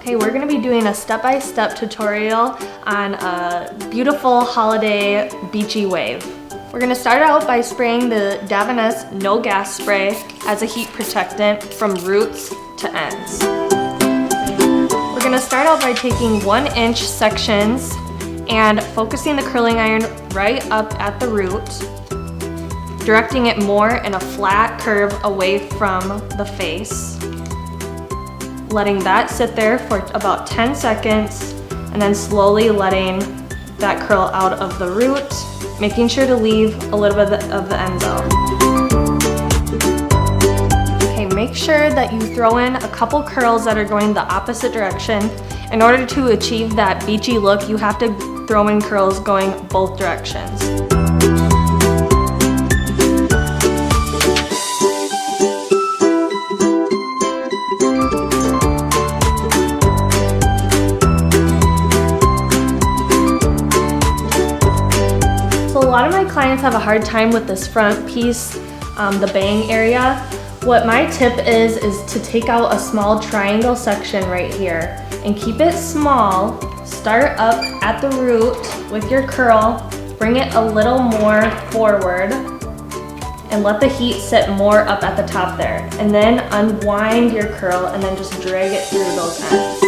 Okay, we're gonna be doing a step-by-step tutorial on a beautiful holiday beachy wave. We're gonna start out by spraying the Davines No Gas Spray as a heat protectant from roots to ends. We're gonna start out by taking 1-inch sections and focusing the curling iron right up at the root, directing it more in a flat curve away from the face, letting that sit there for about 10 seconds, and then slowly letting that curl out of the root, making sure to leave a little bit of the end zone. Okay, make sure that you throw in a couple curls that are going the opposite direction. In order to achieve that beachy look, you have to throw in curls going both directions. So a lot of my clients have a hard time with this front piece, the bang area. What my tip is to take out a small triangle section right here and keep it small. Start up at the root with your curl, bring it a little more forward, and let the heat sit more up at the top there. And then unwind your curl and then just drag it through those ends.